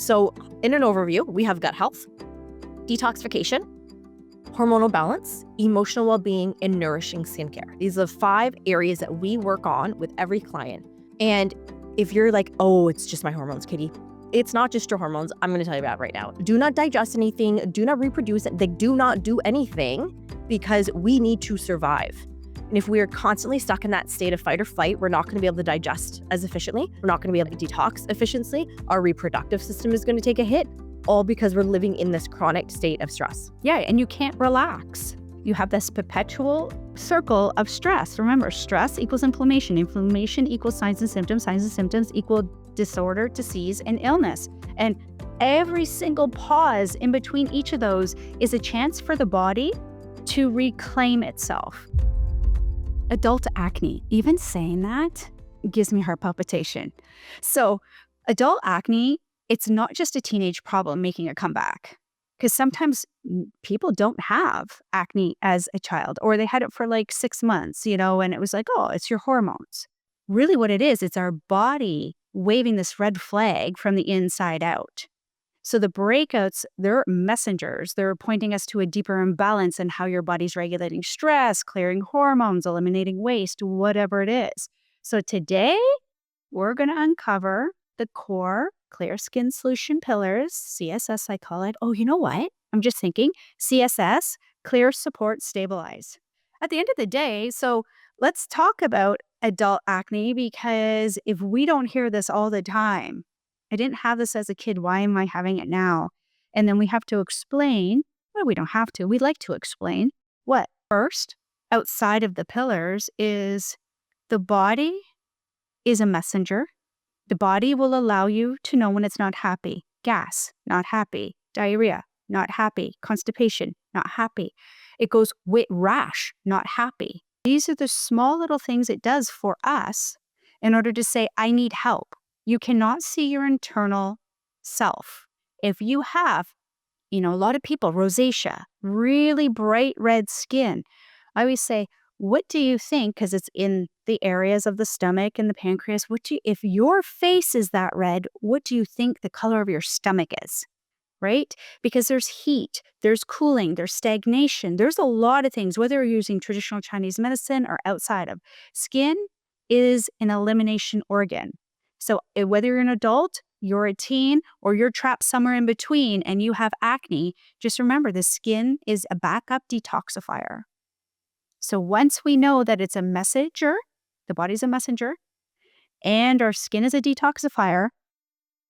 So in an overview, we have gut health, detoxification, hormonal balance, emotional well-being, and nourishing skincare. These are the 5 areas that we work on with every client. And if you're like, oh, it's just my hormones, Kitty, it's not just your hormones. I'm going to tell you about right now. Do not digest anything. Do not reproduce. They do not do anything because we need to survive. And if we are constantly stuck in that state of fight or flight, we're not going to be able to digest as efficiently. We're not going to be able to detox efficiently. Our reproductive system is going to take a hit, all because we're living in this chronic state of stress. Yeah, and you can't relax. You have this perpetual circle of stress. Remember, stress equals inflammation. Inflammation equals signs and symptoms. Signs and symptoms equal disorder, disease, and illness. And every single pause in between each of those is a chance for the body to reclaim itself. Adult acne, even saying that gives me heart palpitation. So adult acne, it's not just a teenage problem making a comeback, because sometimes people don't have acne as a child, or they had it for like 6 months, and it was like, oh, it's your hormones. Really what it is, it's our body waving this red flag from the inside out. So the breakouts, they're messengers. They're pointing us to a deeper imbalance in how your body's regulating stress, clearing hormones, eliminating waste, whatever it is. So today, we're going to uncover the core Clear Skin Solution Pillars, CSS I call it. Oh, you know what? I'm just thinking, CSS, Clear Support Stabilize. At the end of the day, so let's talk about adult acne, because if we don't hear this all the time, I didn't have this as a kid, why am I having it now? And then we have to explain, well, we don't have to, we like to explain what? First, outside of the pillars is the body is a messenger. The body will allow you to know when it's not happy. Gas, not happy. Diarrhea, not happy. Constipation, not happy. It goes with rash, not happy. These are the small little things it does for us in order to say, I need help. You cannot see your internal self. If you have, a lot of people, rosacea, really bright red skin, I always say, what do you think? Because it's in the areas of the stomach and the pancreas. If your face is that red, what do you think the color of your stomach is? Right? Because there's heat, there's cooling, there's stagnation. There's a lot of things, whether you're using traditional Chinese medicine or outside of. Skin is an elimination organ. So whether you're an adult, you're a teen, or you're trapped somewhere in between and you have acne, just remember the skin is a backup detoxifier. So once we know that it's a messenger, the body's a messenger, and our skin is a detoxifier,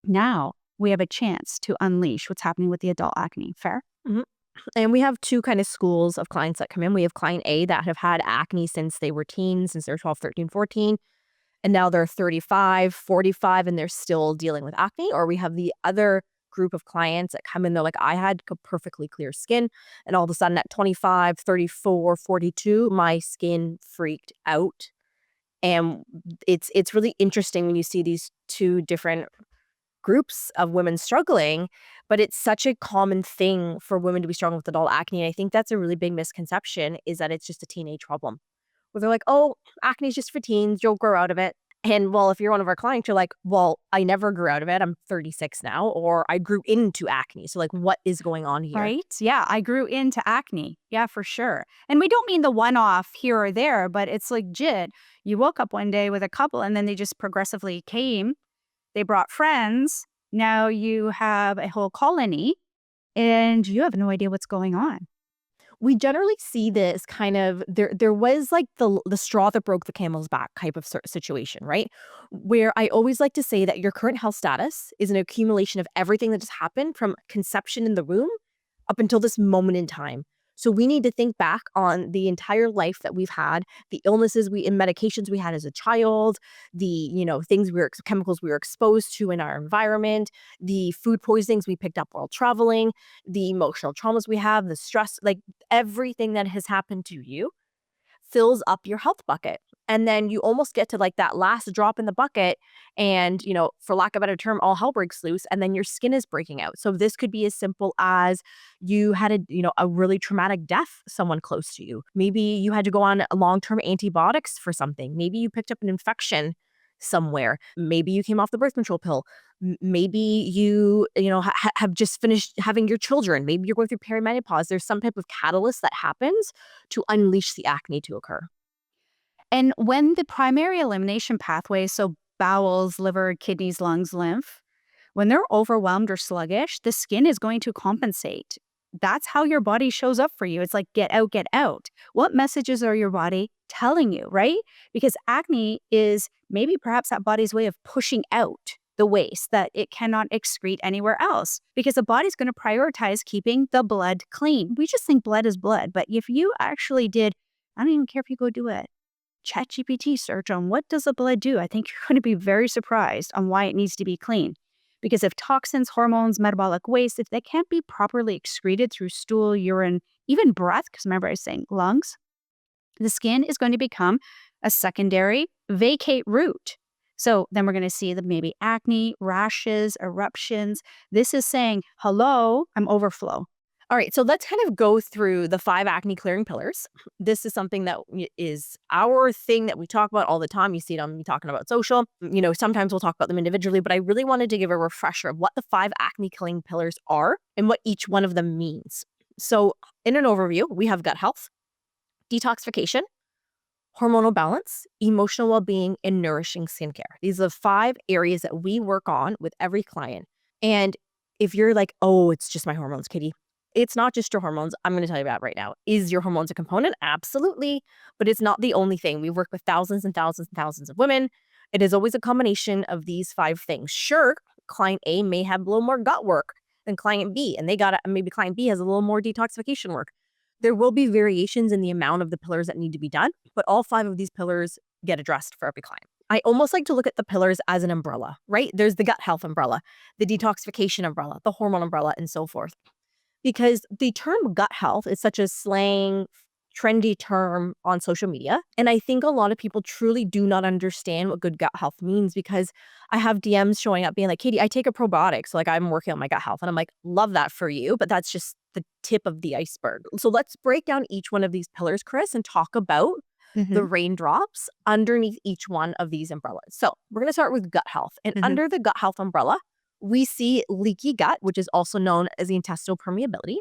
now we have a chance to unleash what's happening with the adult acne. Fair? Mm-hmm. And we have 2 kind of schools of clients that come in. We have client A that have had acne since they were teens, since they're 12, 13, 14. And now they're 35, 45, and they're still dealing with acne. Or we have the other group of clients that come in, they're like, I had perfectly clear skin. And all of a sudden at 25, 34, 42, my skin freaked out. And it's really interesting when you see these 2 different groups of women struggling, but it's such a common thing for women to be struggling with adult acne. And I think that's a really big misconception, is that it's just a teenage problem. Where they're like, oh, acne is just for teens, you'll grow out of it. And well, if you're one of our clients, you're like, well, I never grew out of it. I'm 36 now, or I grew into acne. So like, what is going on here? Right? Yeah, I grew into acne. Yeah, for sure. And we don't mean the one-off here or there, but it's legit. You woke up one day with a couple and then they just progressively came. They brought friends. Now you have a whole colony and you have no idea what's going on. We generally see this kind of, there was like the straw that broke the camel's back type of situation, right? Where I always like to say that your current health status is an accumulation of everything that has happened from conception in the womb up until this moment in time. So we need to think back on the entire life that we've had, the illnesses and medications we had as a child, the, chemicals we were exposed to in our environment, the food poisonings we picked up while traveling, the emotional traumas we have, the stress, like everything that has happened to you fills up your health bucket. And then you almost get to like that last drop in the bucket and, for lack of a better term, all hell breaks loose and then your skin is breaking out. So this could be as simple as you had a really traumatic death, someone close to you. Maybe you had to go on long-term antibiotics for something. Maybe you picked up an infection somewhere. Maybe you came off the birth control pill. Maybe you have just finished having your children. Maybe you're going through perimenopause. There's some type of catalyst that happens to unleash the acne to occur. And when the primary elimination pathways, so bowels, liver, kidneys, lungs, lymph, when they're overwhelmed or sluggish, the skin is going to compensate. That's how your body shows up for you. It's like, get out, get out. What messages are your body telling you, right? Because acne is maybe perhaps that body's way of pushing out the waste that it cannot excrete anywhere else, because the body's going to prioritize keeping the blood clean. We just think blood is blood. But if you actually did, I don't even care if you go do it, ChatGPT search on what does the blood do, I think you're going to be very surprised on why it needs to be clean. Because if toxins, hormones, metabolic waste, if they can't be properly excreted through stool, urine, even breath, because remember I was saying lungs, the skin is going to become a secondary vacate route. So then we're going to see maybe acne, rashes, eruptions. This is saying, hello, I'm overflow. All right, so let's kind of go through the 5 acne clearing pillars. This is something that is our thing that we talk about all the time. You see it on me talking about social. Sometimes we'll talk about them individually, but I really wanted to give a refresher of what the 5 acne clearing pillars are and what each one of them means. So in an overview, we have gut health, detoxification, hormonal balance, emotional well-being, and nourishing skincare. These are the 5 areas that we work on with every client. And if you're like, oh, it's just my hormones, Kitty. It's not just your hormones. I'm going to tell you about right now. Is your hormones a component? Absolutely. But it's not the only thing. We work with thousands and thousands and thousands of women. It is always a combination of these 5 things. Sure, client A may have a little more gut work than client B, and maybe client B has a little more detoxification work. There will be variations in the amount of the pillars that need to be done, but all 5 of these pillars get addressed for every client. I almost like to look at the pillars as an umbrella, right? There's the gut health umbrella, the detoxification umbrella, the hormone umbrella, and so forth. Because the term gut health is such a slang, trendy term on social media. And I think a lot of people truly do not understand what good gut health means, because I have DMs showing up being like, Katie, I take a probiotic. So I'm working on my gut health. And I'm like, love that for you. But that's just the tip of the iceberg. So let's break down each one of these pillars, Cris, and talk about the raindrops underneath each one of these umbrellas. So we're going to start with gut health. And under the gut health umbrella, we see leaky gut, which is also known as the intestinal permeability.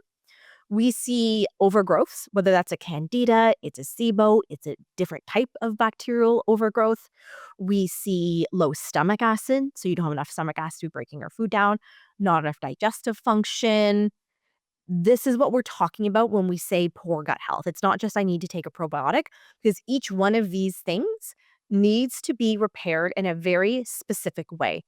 We see overgrowths, whether that's a candida, it's a SIBO, it's a different type of bacterial overgrowth. We see low stomach acid, so you don't have enough stomach acid to be breaking your food down, not enough digestive function. This is what we're talking about when we say poor gut health. It's not just I need to take a probiotic, because each one of these things needs to be repaired in a very specific way.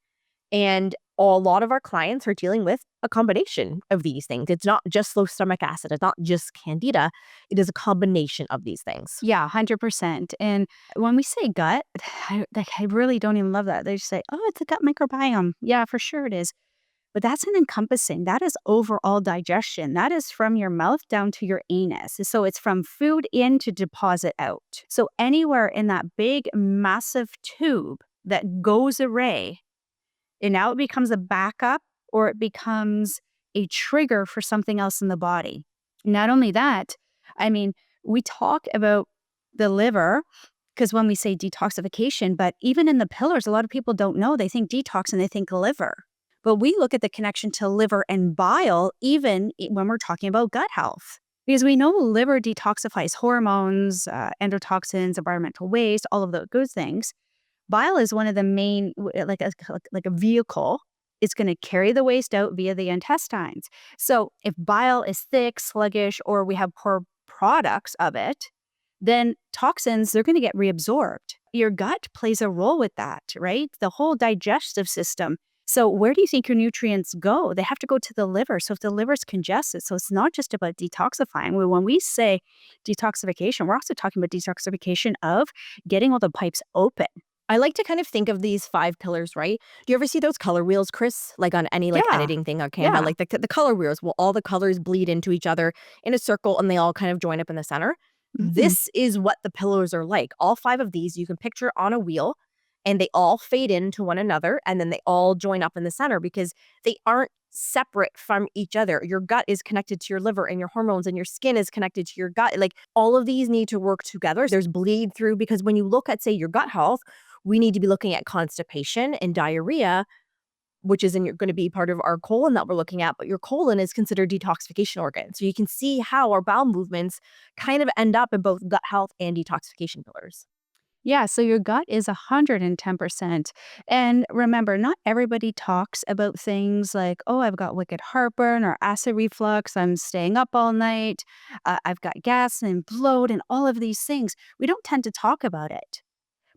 And a lot of our clients are dealing with a combination of these things. It's not just low stomach acid. It's not just candida. It is a combination of these things. Yeah, 100%. And when we say gut, I really don't even love that. They just say, oh, it's a gut microbiome. Yeah, for sure it is. But that's an encompassing. That is overall digestion. That is from your mouth down to your anus. So it's from food in to deposit out. So anywhere in that big, massive tube that goes awry, and now it becomes a backup, or it becomes a trigger for something else in the body. Not only that, we talk about the liver, because when we say detoxification, but even in the pillars, a lot of people don't know. They think detox and they think liver. But we look at the connection to liver and bile even when we're talking about gut health. Because we know liver detoxifies hormones, endotoxins, environmental waste, all of those good things. Bile is one of the main, like a vehicle. It's going to carry the waste out via the intestines. So if bile is thick, sluggish, or we have poor products of it, then toxins, they're going to get reabsorbed. Your gut plays a role with that, right? The whole digestive system. So where do you think your nutrients go? They have to go to the liver. So if the liver's congested, so it's not just about detoxifying. When we say detoxification, we're also talking about detoxification of getting all the pipes open. I like to kind of think of these 5 pillars, right? Do you ever see those color wheels, Cris? Like on any editing thing on Canva, Yeah. like the color wheels, well, all the colors bleed into each other in a circle and they all kind of join up in the center. This is what the pillars are like. All 5 of these you can picture on a wheel, and they all fade into one another, and then they all join up in the center because they aren't separate from each other. Your gut is connected to your liver, and your hormones and your skin is connected to your gut. Like all of these need to work together. There's bleed through, because when you look at, say, your gut health, we need to be looking at constipation and diarrhea, which is going to be part of our colon that we're looking at, but your colon is considered detoxification organ. So you can see how our bowel movements kind of end up in both gut health and detoxification pillars. Yeah, so your gut is 110%. And remember, not everybody talks about things like, oh, I've got wicked heartburn or acid reflux. I'm staying up all night. I've got gas and bloat and all of these things. We don't tend to talk about it.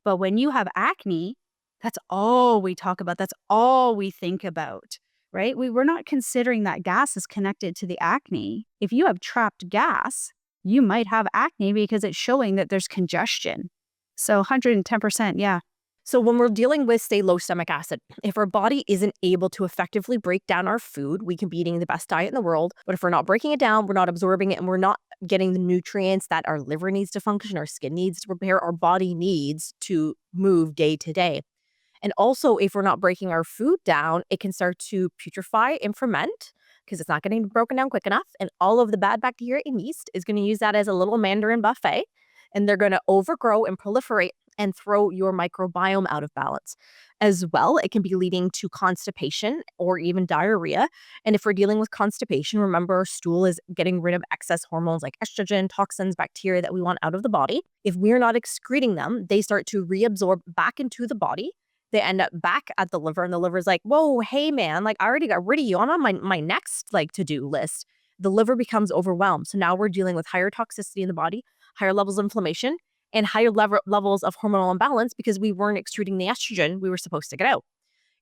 But when you have acne, that's all we talk about. That's all we think about, right? We're not considering that gas is connected to the acne. If you have trapped gas, you might have acne because it's showing that there's congestion. So 110%, yeah. So when we're dealing with, say, low stomach acid, if our body isn't able to effectively break down our food, we can be eating the best diet in the world. But if we're not breaking it down, we're not absorbing it, and we're not getting the nutrients that our liver needs to function, our skin needs to repair, our body needs to move day to day. And also, if we're not breaking our food down, it can start to putrefy and ferment because it's not getting broken down quick enough. And all of the bad bacteria and yeast is going to use that as a little Mandarin buffet. And they're going to overgrow and proliferate and throw your microbiome out of balance. As well, it can be leading to constipation or even diarrhea. And if we're dealing with constipation, remember our stool is getting rid of excess hormones like estrogen, toxins, bacteria that we want out of the body. If we're not excreting them, they start to reabsorb back into the body. They end up back at the liver, and the liver's like, whoa, hey man, like I already got rid of you. I'm on my next like to-do list. The liver becomes overwhelmed. So now we're dealing with higher toxicity in the body, higher levels of inflammation, and higher levels of hormonal imbalance because we weren't extruding the estrogen we were supposed to get out.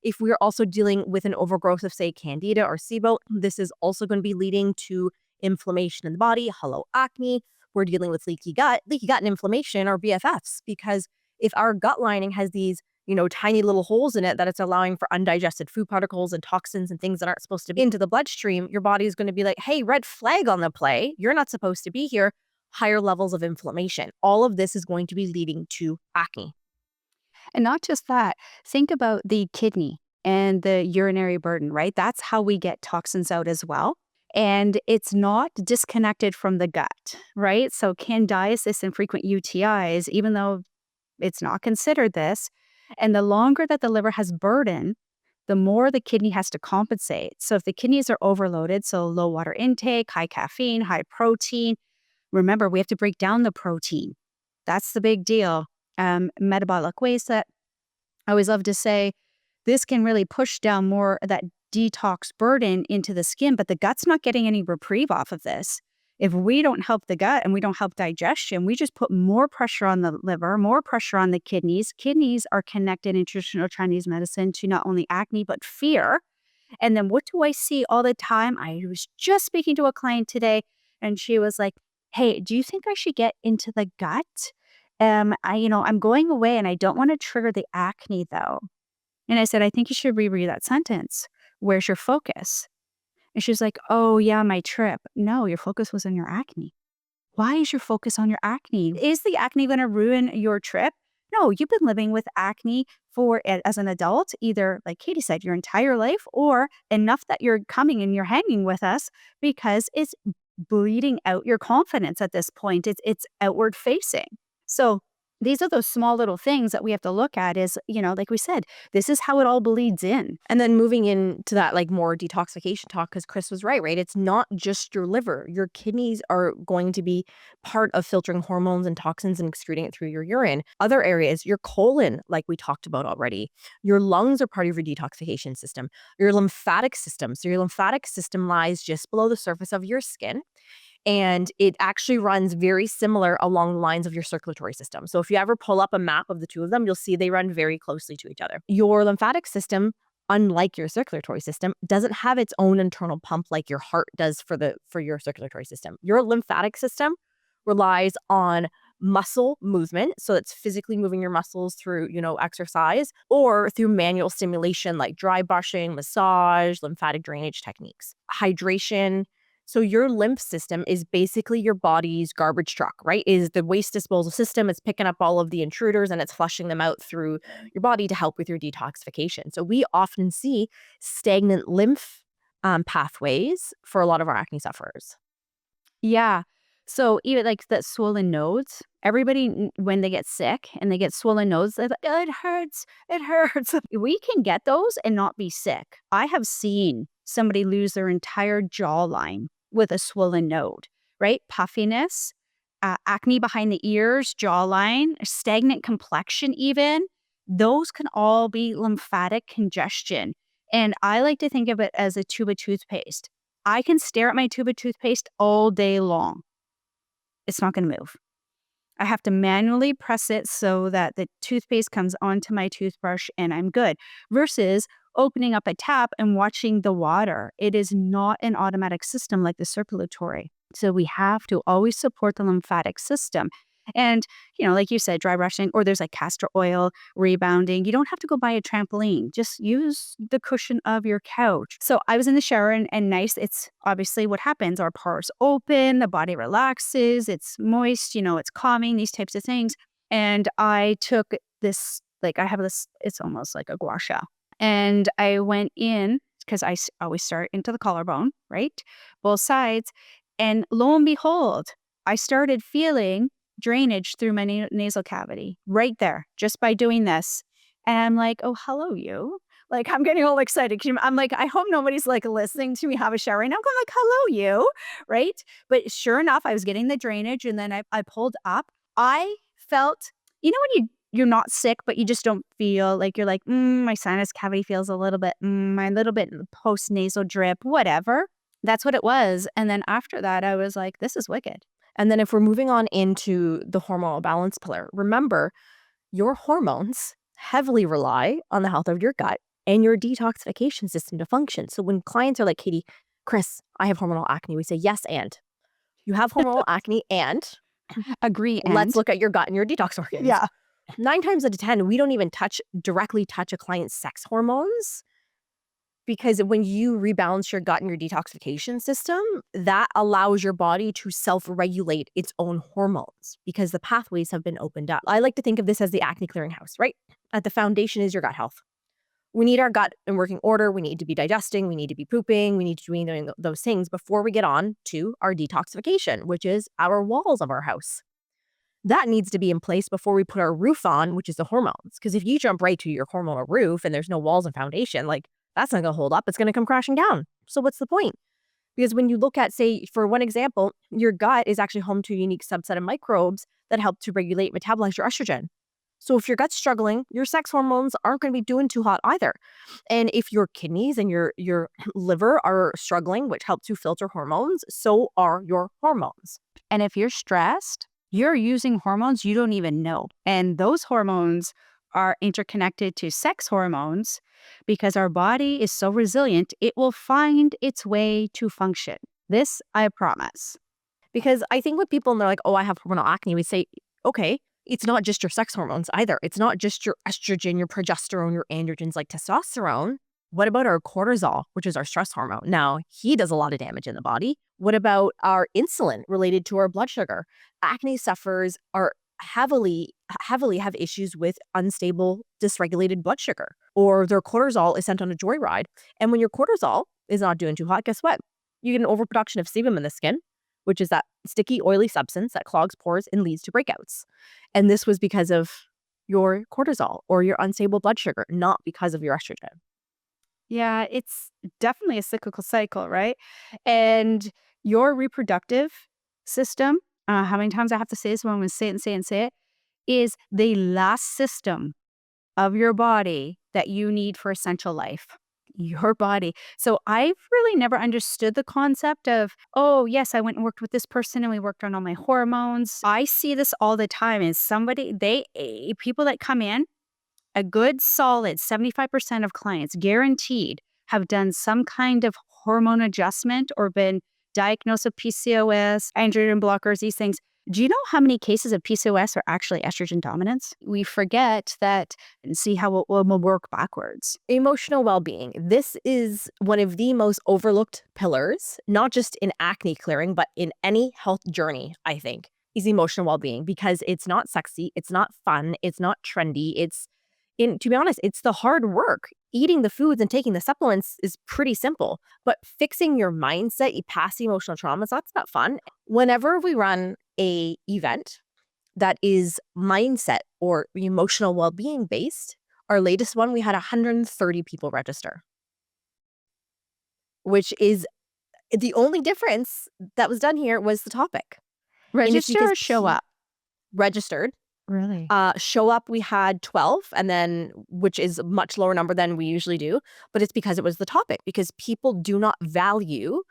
If we're also dealing with an overgrowth of, say, candida or SIBO, this is also going to be leading to inflammation in the body, hello acne. We're dealing with leaky gut. Leaky gut and inflammation are BFFs because if our gut lining has these tiny little holes in it that it's allowing for undigested food particles and toxins and things that aren't supposed to be into the bloodstream, your body is going to be like, hey, red flag on the play. You're not supposed to be here. Higher levels of inflammation. All of this is going to be leading to acne. And not just that, think about the kidney and the urinary burden, right? That's how we get toxins out as well. And it's not disconnected from the gut, right? So candidiasis and frequent UTIs, even though it's not considered this, and the longer that the liver has burden, the more the kidney has to compensate. So if the kidneys are overloaded, so low water intake, high caffeine, high protein, remember, we have to break down the protein. That's the big deal. Metabolic waste that I always love to say, this can really push down more of that detox burden into the skin, but the gut's not getting any reprieve off of this. If we don't help the gut and we don't help digestion, we just put more pressure on the liver, more pressure on the kidneys. Kidneys are connected in traditional Chinese medicine to not only acne, but fear. And then what do I see all the time? I was just speaking to a client today and she was like, hey, do you think I should get into the gut? I'm going away and I don't want to trigger the acne though. And I said, I think you should reread that sentence. Where's your focus? And she's like, oh yeah, my trip. No, your focus was on your acne. Why is your focus on your acne? Is the acne going to ruin your trip? No, you've been living with acne as an adult, either like Katie said, your entire life, or enough that you're coming and you're hanging with us because it's bleeding out your confidence at this point. It's outward facing. So these are those small little things that we have to look at is, like we said, this is how it all bleeds in. And then moving into that like more detoxification talk, because Cris was right? It's not just your liver. Your kidneys are going to be part of filtering hormones and toxins and excreting it through your urine. Other areas, your colon, like we talked about already. Your lungs are part of your detoxification system. Your lymphatic system. So your lymphatic system lies just below the surface of your skin. And it actually runs very similar along the lines of your circulatory system. So if you ever pull up a map of the two of them, you'll see they run very closely to each other. Your lymphatic system, unlike your circulatory system, doesn't have its own internal pump like your heart does for your circulatory system. Your lymphatic system relies on muscle movement. So it's physically moving your muscles through, exercise or through manual stimulation like dry brushing, massage, lymphatic drainage techniques. Hydration. So your lymph system is basically your body's garbage truck, right? Is the waste disposal system. It's picking up all of the intruders and it's flushing them out through your body to help with your detoxification. So we often see stagnant lymph pathways for a lot of our acne sufferers. Yeah. So even like that swollen nose, everybody when they get sick and they get swollen nose, they're like, "Oh, it hurts, it hurts." We can get those and not be sick. I have seen somebody lose their entire jawline with a swollen node, right? Puffiness, acne behind the ears, jawline, stagnant complexion even. Those can all be lymphatic congestion. And I like to think of it as a tube of toothpaste. I can stare at my tube of toothpaste all day long. It's not going to move. I have to manually press it so that the toothpaste comes onto my toothbrush and I'm good. Versus opening up a tap and watching the water. It is not an automatic system like the circulatory. So we have to always support the lymphatic system. And, like you said, dry brushing, or there's like castor oil, rebounding. You don't have to go buy a trampoline. Just use the cushion of your couch. So I was in the shower and nice. It's obviously what happens. Our pores open, the body relaxes, it's moist, it's calming, these types of things. And I took this, like I have this, it's almost like a gua sha. And I went in because I always start into the collarbone, right? Both sides. And lo and behold, I started feeling drainage through my nasal cavity right there just by doing this. And I'm like, oh, hello, you. Like, I'm getting all excited. I'm like, I hope nobody's like listening to me have a shower right now. I'm like, hello, you. Right. But sure enough, I was getting the drainage and then I pulled up. I felt, when you're not sick, but you just don't feel like you're like, my sinus cavity feels a little bit, my little bit post nasal drip, whatever. That's what it was. And then after that, I was like, this is wicked. And then if we're moving on into the hormonal balance pillar, remember your hormones heavily rely on the health of your gut and your detoxification system to function. So when clients are like, Katie, Cris, I have hormonal acne, we say, yes, and you have hormonal acne and agree. Let's look at your gut and your detox organs. Yeah. 9 times out of 10, we don't even directly touch a client's sex hormones. Because when you rebalance your gut and your detoxification system, that allows your body to self-regulate its own hormones because the pathways have been opened up. I like to think of this as the acne clearing house, right? At the foundation is your gut health. We need our gut in working order. We need to be digesting. We need to be pooping. We need to be doing those things before we get on to our detoxification, which is our walls of our house. That needs to be in place before we put our roof on, which is the hormones. Because if you jump right to your hormonal roof and there's no walls and foundation, that's not going to hold up. It's going to come crashing down. So what's the point? Because when you look at, say, for one example, your gut is actually home to a unique subset of microbes that help to regulate, metabolize your estrogen. So if your gut's struggling, your sex hormones aren't going to be doing too hot either. And if your kidneys and your liver are struggling, which help to filter hormones, so are your hormones. And if you're stressed, you're using hormones you don't even know. And those hormones are interconnected to sex hormones because our body is so resilient, it will find its way to function. This I promise. Because I think with people and they're like, oh, I have hormonal acne, we say, okay, it's not just your sex hormones either. It's not just your estrogen, your progesterone, your androgens like testosterone. What about our cortisol, which is our stress hormone? Now, he does a lot of damage in the body. What about our insulin related to our blood sugar? Acne sufferers are heavily have issues with unstable, dysregulated blood sugar, or their cortisol is sent on a joyride. And when your cortisol is not doing too hot, guess what? You get an overproduction of sebum in the skin, which is that sticky, oily substance that clogs pores and leads to breakouts. And this was because of your cortisol or your unstable blood sugar, not because of your estrogen. Yeah, it's definitely a cyclical cycle, right? And your reproductive system, how many times I have to say this when I'm going to say it and say it and say it, is the last system of your body that you need for essential life. Your body. So I've really never understood the concept of, oh, yes, I went and worked with this person and we worked on all my hormones. I see this all the time. Is people that come in, a good solid 75% of clients guaranteed have done some kind of hormone adjustment or been diagnosed with PCOS, androgen blockers, these things. Do you know how many cases of PCOS are actually estrogen dominance? We forget that and see how we'll work backwards. Emotional well-being. This is one of the most overlooked pillars, not just in acne clearing, but in any health journey, I think, is emotional well-being because it's not sexy, it's not fun, it's not trendy, to be honest, it's the hard work. eating the foods and taking the supplements is pretty simple, but fixing your mindset, you pass the emotional traumas, that's not fun. Whenever we run a event that is mindset or emotional well-being based, our latest one, we had 130 people register, which is the only difference that was done here was the topic. And it's Register because or show up? registered. Really? Show up, we had 12, and then, which is a much lower number than we usually do, but it's because it was the topic, because people do not value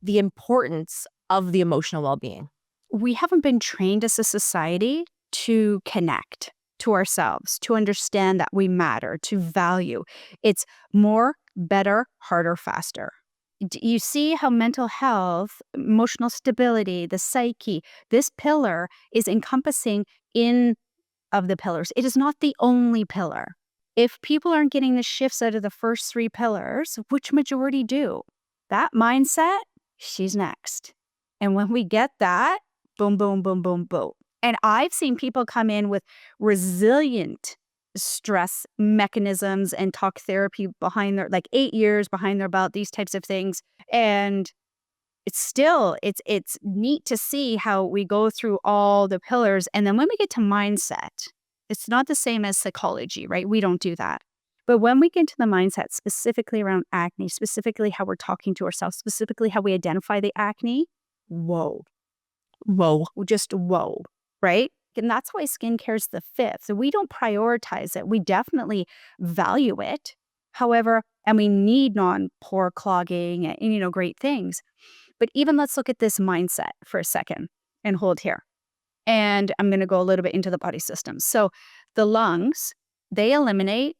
the importance of the emotional well-being. We haven't been trained as a society to connect to ourselves, to understand that we matter, to value. It's more, better, harder, faster. You see how mental health, emotional stability, the psyche, this pillar is encompassing in of the pillars. It is not the only pillar. If people aren't getting the shifts out of the first 3 pillars, which majority do, that mindset, she's next. And when we get that, boom, boom, boom, boom, boom. And I've seen people come in with resilient stress mechanisms and talk therapy behind their, like 8 years behind their belt, these types of things. And it's neat to see how we go through all the pillars. And then when we get to mindset, it's not the same as psychology, right? We don't do that. But when we get to the mindset, specifically around acne, specifically how we're talking to ourselves, specifically how we identify the acne, whoa, just whoa, right? And that's why skincare is the 5th. So we don't prioritize it. We definitely value it. However, and we need non-pore clogging and great things. But even let's look at this mindset for a second and hold here. And I'm going to go a little bit into the body systems. So the lungs, they eliminate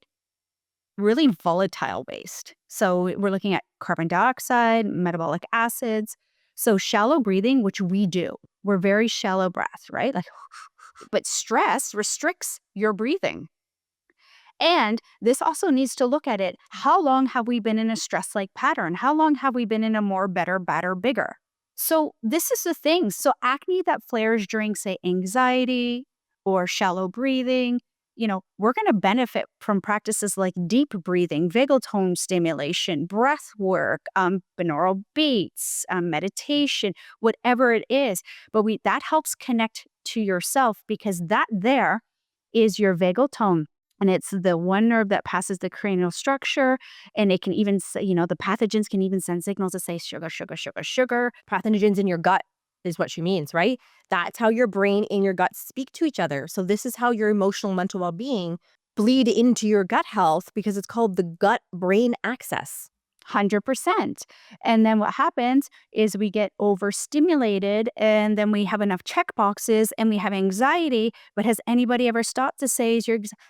really volatile waste. So we're looking at carbon dioxide, metabolic acids. So shallow breathing, which we do, we're very shallow breath, right? But stress restricts your breathing. And this also needs to look at it. How long have we been in a stress-like pattern? How long have we been in a more, better, badder, bigger? So this is the thing. So acne that flares during, say, anxiety or shallow breathing, we're going to benefit from practices like deep breathing, vagal tone stimulation, breath work, binaural beats, meditation, whatever it is. But that helps connect to yourself, because that there is your vagal tone. And it's the one nerve that passes the cranial structure. And it can even say, the pathogens can even send signals to say sugar, sugar, sugar, sugar. Pathogens in your gut is what she means, right? That's how your brain and your gut speak to each other. So this is how your emotional mental well-being bleed into your gut health, because it's called the gut-brain axis. 100%. And then what happens is we get overstimulated, and then we have enough check boxes and we have anxiety. But has anybody ever stopped to say,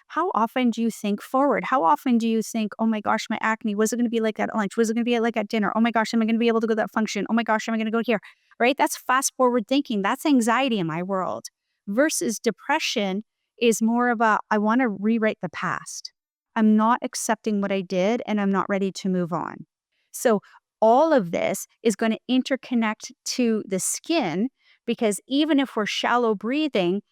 how often do you think forward? How often do you think, oh my gosh, my acne, was it going to be like at lunch? Was it going to be like at dinner? Oh my gosh, am I going to be able to go to that function? Oh my gosh, am I going to go here? Right? That's fast forward thinking. That's anxiety in my world. Versus depression is more of I want to rewrite the past. I'm not accepting what I did, and I'm not ready to move on. So all of this is going to interconnect to the skin, because even if we're shallow breathing,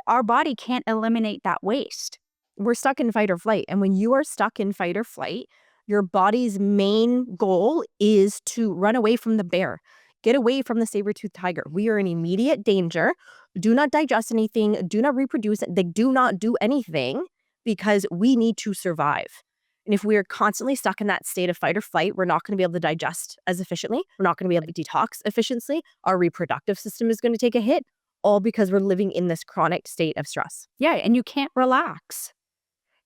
our body can't eliminate that waste. We're stuck in fight or flight. And when you are stuck in fight or flight, your body's main goal is to run away from the bear. Get away from the saber-toothed tiger. We are in immediate danger. Do not digest anything. Do not reproduce. They do not do anything, because we need to survive. And if we are constantly stuck in that state of fight or flight, we're not going to be able to digest as efficiently. We're not going to be able to detox efficiently. Our reproductive system is going to take a hit, all because we're living in this chronic state of stress. Yeah, and you can't relax.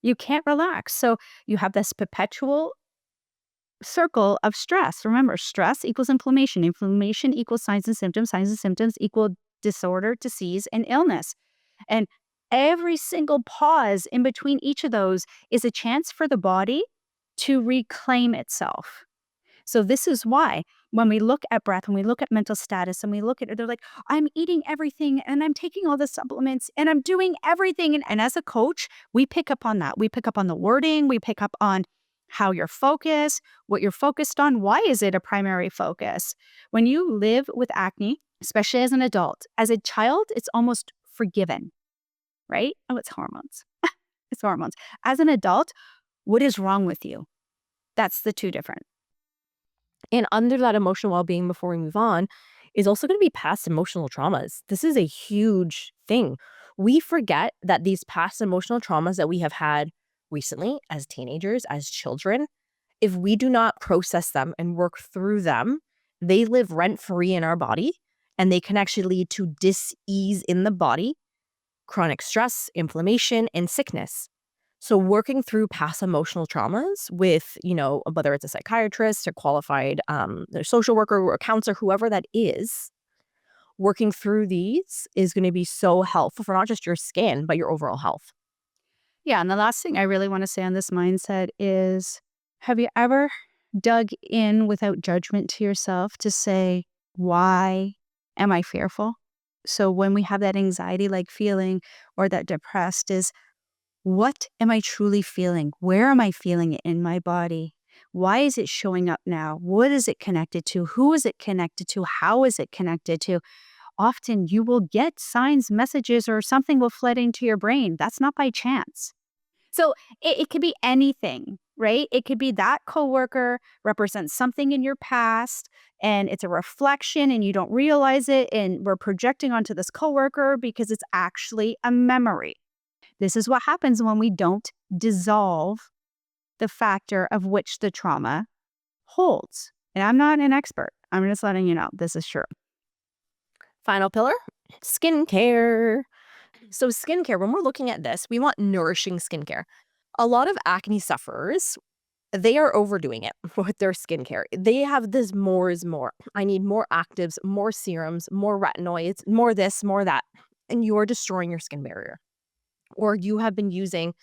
You can't relax. So you have this perpetual circle of stress. Remember, stress equals inflammation. Inflammation equals signs and symptoms. Signs and symptoms equal disorder, disease, and illness. And every single pause in between each of those is a chance for the body to reclaim itself. So this is why when we look at breath, when we look at mental status, and we look at it, they're like, I'm eating everything and I'm taking all the supplements and I'm doing everything. And as a coach, we pick up on that. We pick up on the wording. We pick up on how you're focused, what you're focused on. Why is it a primary focus? When you live with acne, especially as an adult, as a child, it's almost forgiven, right? Oh, it's hormones. It's hormones. As an adult, what is wrong with you? That's the two different. And under that emotional well-being, before we move on, is also going to be past emotional traumas. This is a huge thing. We forget that these past emotional traumas that we have had recently as teenagers, as children, if we do not process them and work through them, they live rent-free in our body, and they can actually lead to dis-ease in the body, chronic stress, inflammation, and sickness. So working through past emotional traumas with, whether it's a psychiatrist, a qualified a social worker or a counselor, whoever that is, working through these is going to be so helpful for not just your skin, but your overall health. Yeah. And the last thing I really want to say on this mindset is, have you ever dug in without judgment to yourself to say, why am I fearful? So when we have that anxiety like feeling or that depressed is, what am I truly feeling? Where am I feeling it in my body? Why is it showing up now? What is it connected to? Who is it connected to? How is it connected to? Often you will get signs, messages, or something will flood into your brain. That's not by chance. So it could be anything, right? It could be that coworker represents something in your past and it's a reflection and you don't realize it. And we're projecting onto this coworker because it's actually a memory. This is what happens when we don't dissolve the factor of which the trauma holds. And I'm not an expert. I'm just letting you know this is true. Final pillar, skincare. So skincare, when we're looking at this, we want nourishing skincare. A lot of acne sufferers, they are overdoing it with their skincare. They have this more is more. I need more actives, more serums, more retinoids, more this, more that. And you're destroying your skin barrier. Or you have been using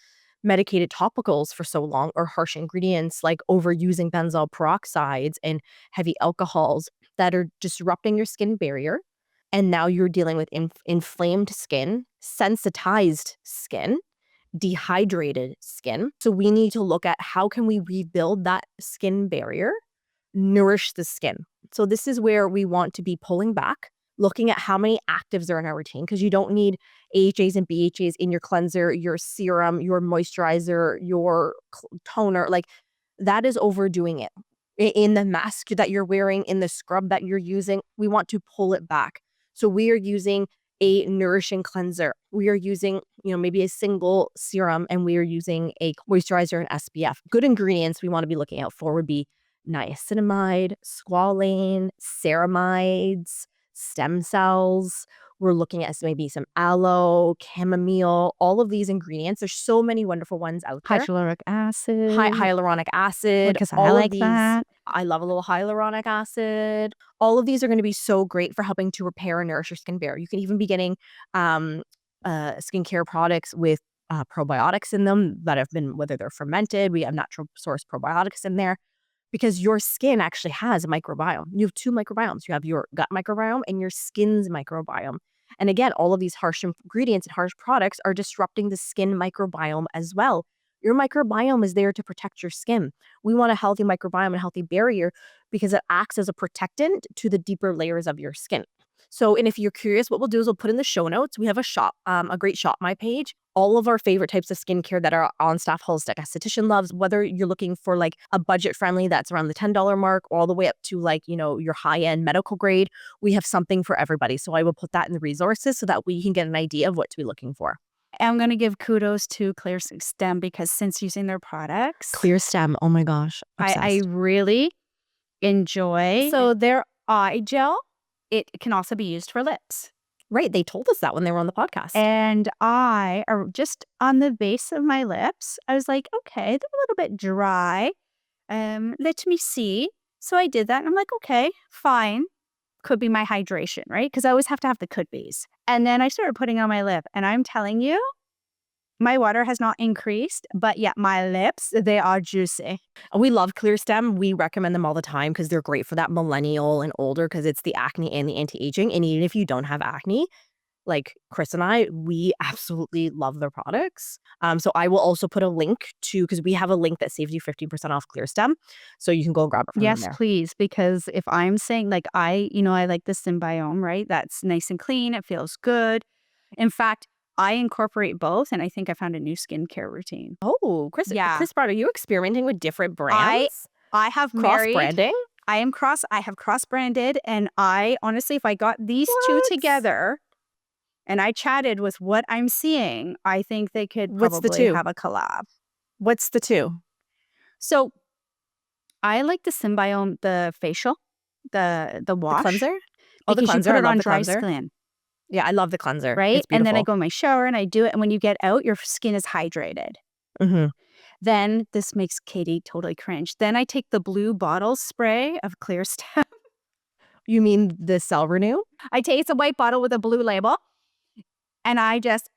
medicated topicals for so long, or harsh ingredients like overusing benzoyl peroxides and heavy alcohols that are disrupting your skin barrier. And now you're dealing with inflamed skin, sensitized skin, dehydrated skin. So we need to look at how can we rebuild that skin barrier, nourish the skin. So this is where we want to be pulling back, looking at how many actives are in our routine, because you don't need AHAs and BHAs in your cleanser, your serum, your moisturizer, your toner. Like, that is overdoing it. In the mask that you're wearing, in the scrub that you're using, we want to pull it back. So we are using a nourishing cleanser. We are using, maybe a single serum, and we are using a moisturizer and SPF. Good ingredients we want to be looking out for would be niacinamide, squalane, ceramides, stem cells. We're looking at maybe some aloe, chamomile, all of these ingredients. There's so many wonderful ones out there. Hyaluronic acid. Hyaluronic acid. Because I all like of these. that. I love a little hyaluronic acid. All of these are going to be so great for helping to repair and nourish your skin barrier. You can even be getting skincare products with probiotics in them that have been, whether they're fermented, we have natural source probiotics in there, because your skin actually has a microbiome. You have two microbiomes. You have your gut microbiome and your skin's microbiome. And again, all of these harsh ingredients and harsh products are disrupting the skin microbiome as well. Your microbiome is there to protect your skin. We want a healthy microbiome and a healthy barrier because it acts as a protectant to the deeper layers of your skin. So, and if you're curious, what we'll do is we'll put in the show notes. We have a shop, a great shop my page. All of our favorite types of skincare that are on staff holistic esthetician loves, whether you're looking for like a budget friendly that's around the $10 mark, all the way up to like, your high end medical grade, we have something for everybody. So I will put that in the resources so that we can get an idea of what to be looking for. I'm going to give kudos to Clear Stem because since using their products, Clear Stem, oh my gosh, I really enjoy. So their eye gel, it can also be used for lips. Right. They told us that when they were on the podcast. And I are just on the base of my lips. I was like, okay, they're a little bit dry. Let me see. So I did that. And I'm like, okay, fine. Could be my hydration, right? Because I always have to have the could be's. And then I started putting on my lip. And I'm telling you, my water has not increased, but yet my lips, they are juicy. We love Clear Stem. We recommend them all the time because they're great for that millennial and older, because it's the acne and the anti-aging. And even if you don't have acne, like Cris and I, we absolutely love their products. So I will also put a link to, because we have a link that saves you 15% off Clear Stem. So you can go and grab it from them there. Yes, please. Because if I'm saying like I like the Symbiome, right? That's nice and clean. It feels good. In fact, I incorporate both, and I think I found a new skincare routine. Oh, Chris, Yeah. Chris Brown, are you experimenting with different I brands? I have married. Cross-branding? I have cross-branded, and I honestly, if I got these two What? together and I chatted with what I'm seeing, I think they could What's the probably 2? have a collab. What's the 2? So I like the Symbiome, the facial, the The wash, cleanser? Oh, the because you cleanser. put I it love on the dry cleanser. skin, Yeah, I love the cleanser. right? It's And then I beautiful. go in my shower and I do it. And when you get out, your skin is hydrated. Mhm. Then this makes Katie totally cringe. Then I take the blue bottle spray of Clear Skin. You mean the Cell Renew? I take it's a white bottle with a blue label, and I just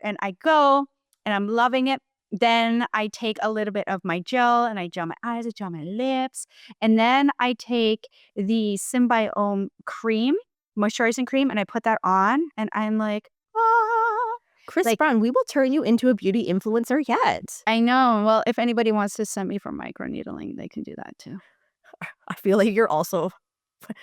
and I go, and I'm loving it. Then I take a little bit of my gel, and I gel my eyes, I gel my lips, and then I take the Symbiome cream, moisturizing cream, and I put that on, and I'm like, ah. Chris Like- Brown, we will turn you into a beauty influencer yet. I know. Well, if anybody wants to send me for microneedling, they can do that too. I feel like you're also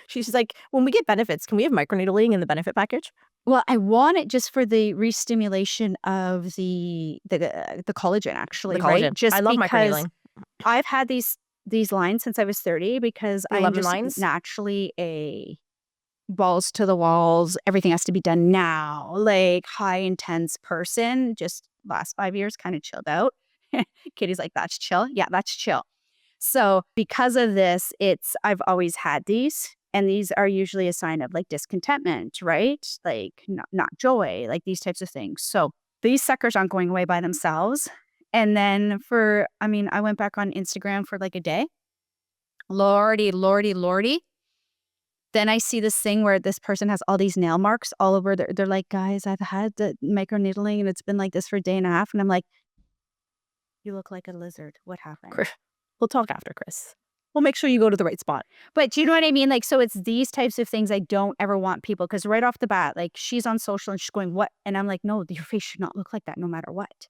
she's like, "When we get benefits, can we have microneedling in the benefit package?" Well, I want it just for the re-stimulation of the collagen, actually, The right? collagen. Just I love because microneedling. I've had these lines since I was 30 because The I'm 11 just lines? naturally a balls to the walls. Everything has to be done now. Like high intense person. Just last 5 years, kind of chilled out. Kitty's like, that's chill. Yeah, that's chill. So because of this, I've always had these. And these are usually a sign of like discontentment, right? Like not joy, like these types of things. So these suckers aren't going away by themselves. And then I went back on Instagram for like a day. Lordy, lordy, lordy. Then I see this thing where this person has all these nail marks all over. They're like, guys, I've had the microneedling and it's been like this for a day and a half. And I'm like, you look like a lizard. What happened? We'll talk after, Chris. We'll make sure you go to the right spot. But do you know what I mean? Like, so it's these types of things I don't ever want people, because right off the bat, like she's on social and she's going, what? And I'm like, no, your face should not look like that no matter what.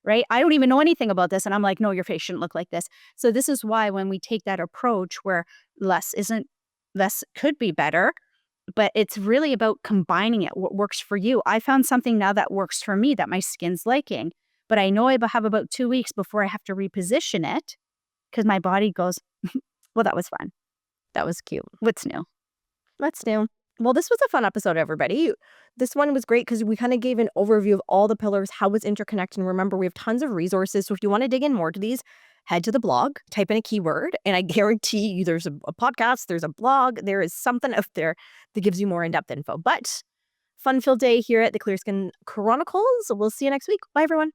Right? I don't even know anything about this. And I'm like, no, your face shouldn't look like this. So this is why when we take that approach where less could be better, but it's really about combining it, what works for you. I found something now that works for me that my skin's liking, but I know I have about 2 weeks before I have to reposition it because my body goes, well, that was fun. That was cute. What's new? That's new. Well, this was a fun episode, everybody. This one was great because we kind of gave an overview of all the pillars, how it's interconnected. And remember, we have tons of resources. So if you want to dig in more to these, head to the blog, type in a keyword, and I guarantee you there's a podcast, there's a blog, there is something up there that gives you more in-depth info. But fun-filled day here at the Clear Skin Chronicles. We'll see you next week. Bye, everyone.